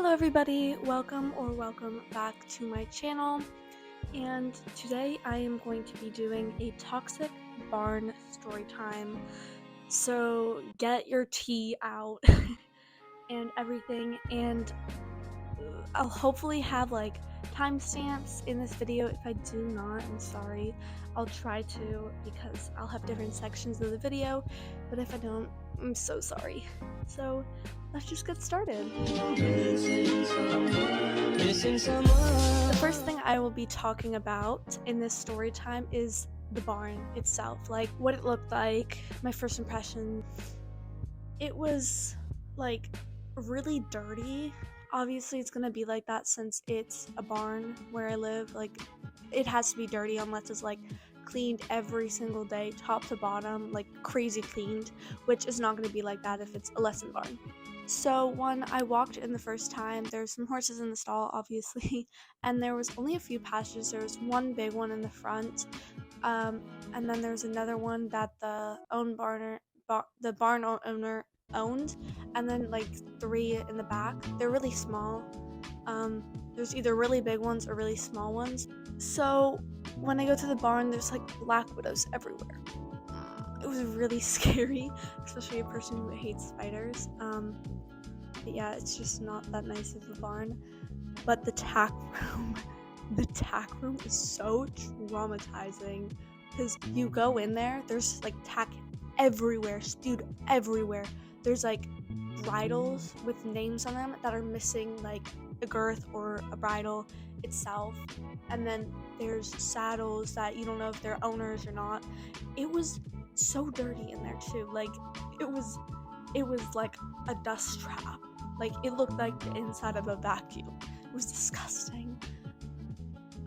Hello everybody, welcome back to my channel, and today I am going to be doing a toxic barn story time. So get your tea out and everything, and I'll hopefully have like timestamps in this video. If I do not, I'm sorry. I'll try to, because I'll have different sections of the video, but if I don't, I'm so sorry. So let's just get started. The first thing I will be talking about in this story time is the barn itself, like what it looked like, my first impression. It was like really dirty. Obviously it's gonna be like that since it's a barn where I live. Like, it has to be dirty unless it's like cleaned every single day, top to bottom, like crazy cleaned, which is not gonna be like that if it's a lesson barn. So when I walked in the first time, there's some horses in the stall, obviously, and there was only a few pastures. There was one big one in the front, and then there's another one that the barn owner owned, and then like 3 in the back. They're really small. There's either really big ones or really small ones. So when I go to the barn, there's like black widows everywhere. It was really scary, especially a person who hates spiders. But yeah, it's just not that nice of a barn. But the tack room is so traumatizing, because you go in there, there's like tack everywhere, stewed everywhere. There's like bridles with names on them that are missing like a girth or a bridle itself, and then there's saddles that you don't know if they're owners or not. It was so dirty in there too. Like, it was like a dust trap. Like, it looked like the inside of a vacuum. It was disgusting.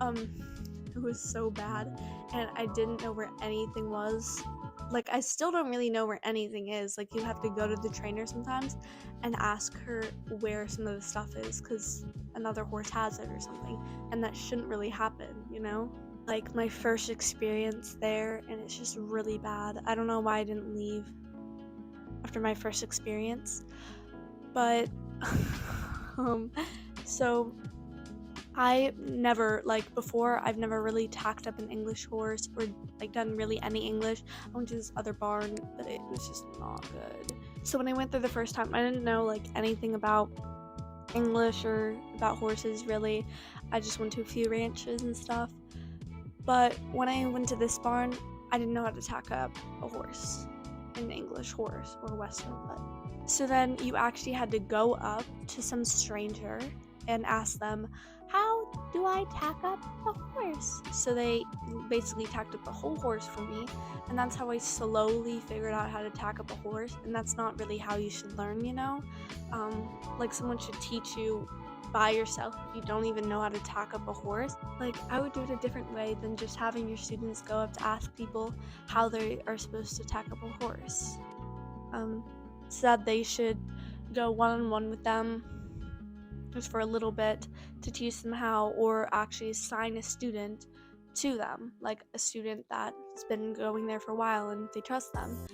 It was so bad, and I didn't know where anything was. Like, I still don't really know where anything is. Like, you have to go to the trainer sometimes and ask her where some of the stuff is, because another horse has it or something, and that shouldn't really happen, you know? Like, my first experience there, and it's just really bad. I don't know why I didn't leave after my first experience, but so I've never really tacked up an English horse or like done really any English. I went to this other barn, but it was just not good. So when I went there the first time, I didn't know like anything about English or about horses really. I just went to a few ranches and stuff. But when I went to this barn, I didn't know how to tack up a horse, an English horse or Western. So then you actually had to go up to some stranger and ask them, how do I tack up a horse? So they basically tacked up the whole horse for me, and that's how I slowly figured out how to tack up a horse. And that's not really how you should learn, you know? Like, someone should teach you by yourself if you don't even know how to tack up a horse. Like, I would do it a different way than just having your students go up to ask people how they are supposed to tack up a horse. So that they should go one-on-one with them just for a little bit to teach them how, or actually assign a student to them, like a student that's been going there for a while and they trust them.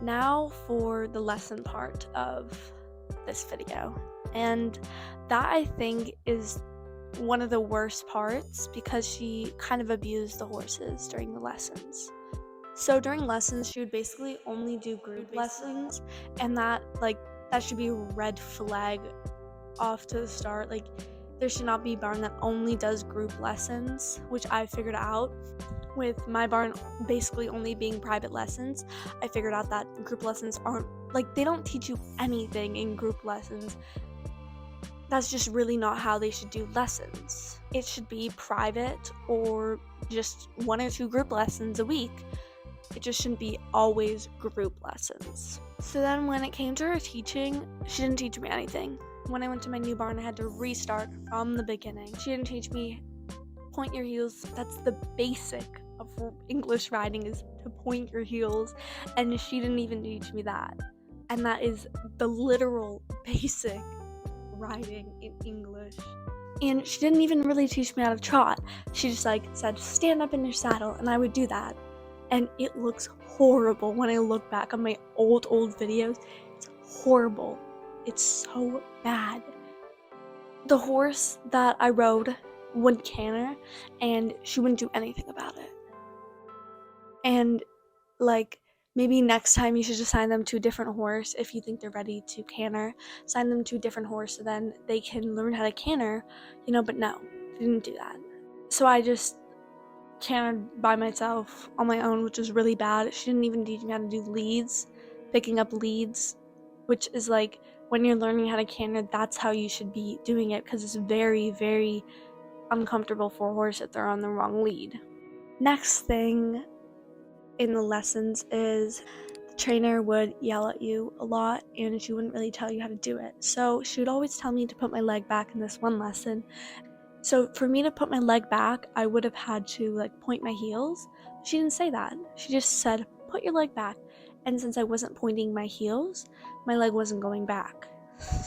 Now for the lesson part of this video, and that I think is one of the worst parts, because she kind of abused the horses during the lessons. So during lessons, she would basically only do group lessons, and that should be a red flag off to the start. Like, there should not be a barn that only does group lessons, which I figured out with my barn basically only being private lessons. I figured out that group lessons aren't, like, they don't teach you anything in group lessons. That's just really not how they should do lessons. It should be private or just 1 or 2 group lessons a week. It just shouldn't be always group lessons. So then when it came to her teaching, she didn't teach me anything. When I went to my new barn, I had to restart from the beginning. She didn't teach me point your heels. That's the basic of English riding, is to point your heels, and she didn't even teach me that. And that is the literal basic riding in English. And she didn't even really teach me how to trot. She just said, stand up in your saddle, and I would do that. and it looks horrible when I look back on my old videos. It's horrible. It's so bad. The horse that I rode wouldn't canter, and she wouldn't do anything about it. And like, maybe next time you should just assign them to a different horse. If you think they're ready to canter, assign them to a different horse so then they can learn how to canter, but no, they didn't do that. So I just cantered by myself on my own, which was really bad. She didn't even teach me how to do leads, picking up leads, which is like, when you're learning how to canter, that's how you should be doing it, because it's very, very uncomfortable for a horse if they're on the wrong lead. Next thing in the lessons is the trainer would yell at you a lot, and she wouldn't really tell you how to do it. So she would always tell me to put my leg back in this one lesson. So for me to put my leg back, I would have had to point my heels. She didn't say that. She just said, put your leg back. And since I wasn't pointing my heels, my leg wasn't going back.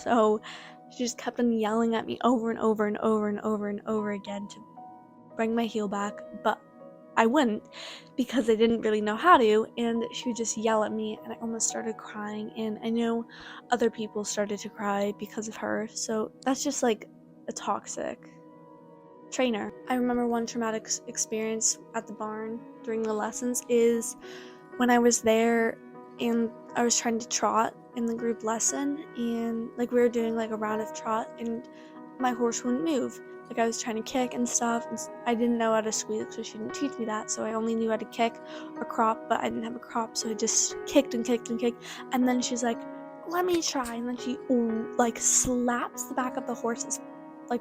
So she just kept on yelling at me over and over and over and over and over again to bring my heel back, but I wouldn't, because I didn't really know how to, and she would just yell at me, and I almost started crying, and I know other people started to cry because of her. So that's just a toxic trainer. I remember one traumatic experience at the barn during the lessons is when I was there and I was trying to trot in the group lesson, and we were doing a round of trot, and my horse wouldn't move. I was trying to kick and stuff, and I didn't know how to squeeze, so she didn't teach me that. So I only knew how to kick or crop, but I didn't have a crop, so I just kicked and kicked and kicked. And then she's like, let me try. And then she slaps the back of the horse as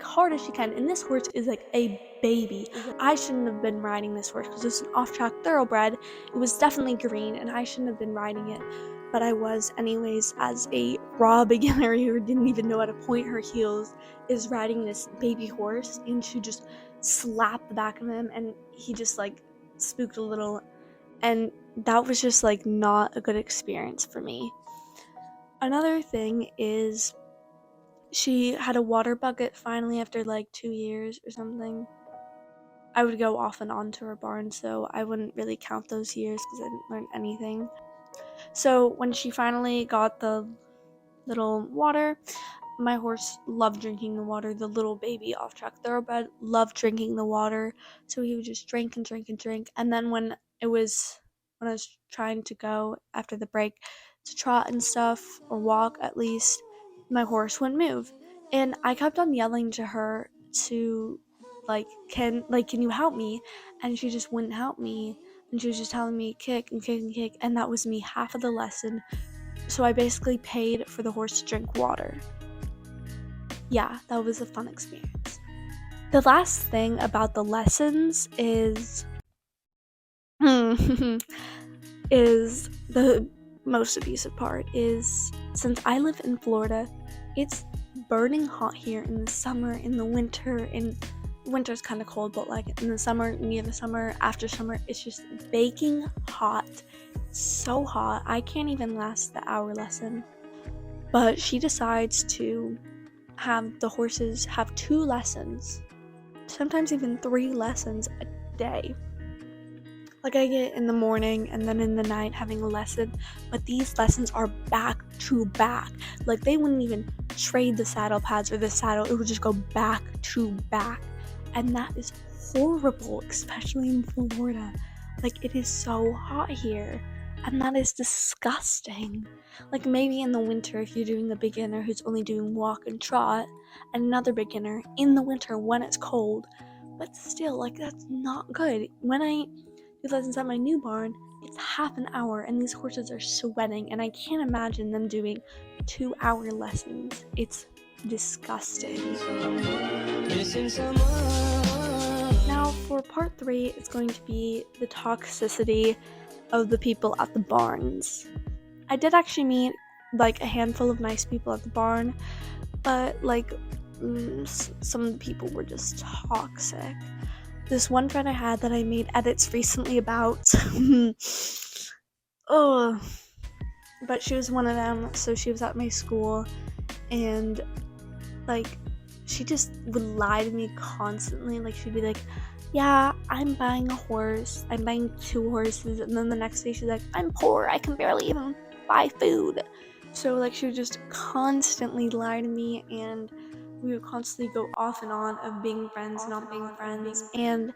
hard as she can. And this horse is a baby. I shouldn't have been riding this horse because it's an off-track thoroughbred. It was definitely green, and I shouldn't have been riding it, but I was anyways, as a raw beginner who didn't even know how to point her heels, is riding this baby horse, and she just slapped the back of him, and he just spooked a little, and that was just not a good experience for me. Another thing is, she had a water bucket finally after 2 years or something. I would go off and on to her barn, so I wouldn't really count those years because I didn't learn anything. So when she finally got the little water, my horse loved drinking the water. The little baby off-track thoroughbred loved drinking the water, so he would just drink and drink and drink. And then when I was trying to go after the break to trot and stuff, or walk at least, my horse wouldn't move, and I kept on yelling to her to can you help me, and she just wouldn't help me, and she was just telling me kick and kick and kick, and that was me half of the lesson. So I basically paid for the horse to drink water. Yeah, that was a fun experience. The last thing about the lessons is is the most abusive part is, since I live in Florida, it's burning hot here in the summer, in the winter, in winter's kind of cold, but in the summer, near the summer, after summer, it's just baking hot. So hot, I can't even last the hour lesson. But she decides to have the horses have 2 lessons, sometimes even 3 lessons a day. I get in the morning and then in the night having a lesson, but these lessons are back to back. They wouldn't even trade the saddle pads or the saddle, it would just go back to back. And that is horrible, especially in Florida. It is so hot here, and that is disgusting. Maybe in the winter, if you're doing a beginner who's only doing walk and trot, and another beginner in the winter when it's cold, but still, that's not good. When I do lessons at my new barn, it's half an hour, and these horses are sweating, and I can't imagine them doing 2-hour lessons. It's disgusting. Now for part 3, it's going to be the toxicity of the people at the barns. I did actually meet a handful of nice people at the barn, but some of the people were just toxic. This one friend I had that I made edits recently about, but she was one of them. So she was at my school, and she just would lie to me constantly. She'd be like, yeah, I'm buying a horse, I'm buying 2 horses, and then the next day she's like, I'm poor, I can barely even buy food. So like she would just constantly lie to me, and we would constantly go off and on of being friends, not being friends, and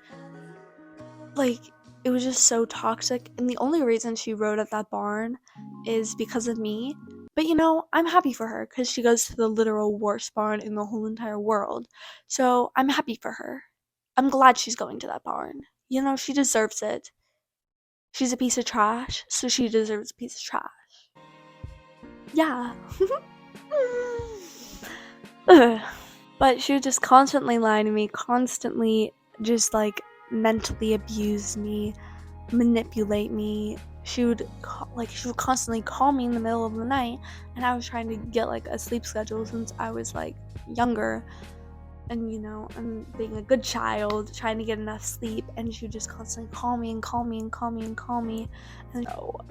like it was just so toxic. And the only reason she rode at that barn is because of me. But you know, I'm happy for her because she goes to the literal worst barn in the whole entire world. So I'm happy for her. I'm glad she's going to that barn. You know, she deserves it. She's a piece of trash, so she deserves a piece of trash. Yeah. Ugh. But she would just constantly lie to me, constantly just like mentally abuse me, manipulate me. She would constantly call me in the middle of the night, and I was trying to get like a sleep schedule since I was like younger, and you know, I'm being a good child trying to get enough sleep, and she would just constantly call me and call me and call me and call me, and so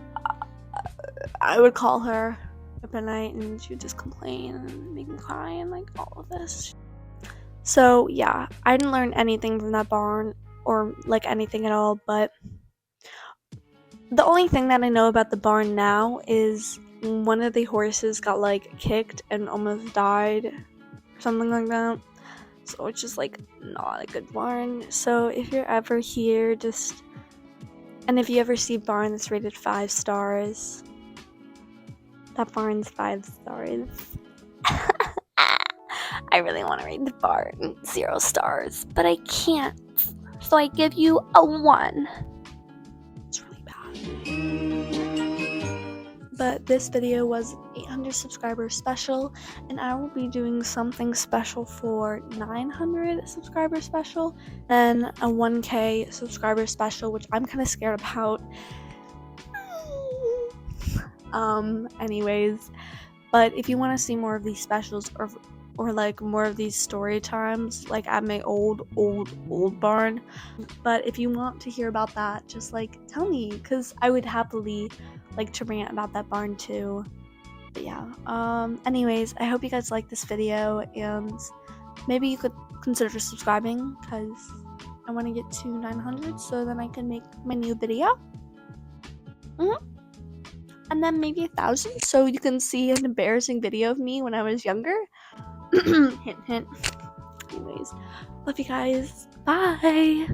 I would call her up at night and she would just complain and make me cry and like all of this. So yeah, I didn't learn anything from that barn or like anything at all, but the only thing that I know about the barn now is one of the horses got like kicked and almost died, something like that. So it's just like not a good barn. So if you're ever here, and if you ever see a barn that's rated 5 stars, that barn's 5 stars. I really want to rate the barn 0 stars, but I can't. So I give you a 1. It's really bad. But this video was 800 subscriber special, and I will be doing something special for 900 subscriber special, and a 1K subscriber special, which I'm kind of scared about. Anyways, but if you want to see more of these specials or like more of these story times like at my old barn, but if you want to hear about that, just like tell me, because I would happily like to rant about that barn too. But yeah, anyways, I hope you guys like this video, and maybe you could consider subscribing because I want to get to 900 so then I can make my new video. And then maybe 1,000 so you can see an embarrassing video of me when I was younger. Hint hint. Anyways, love you guys, bye.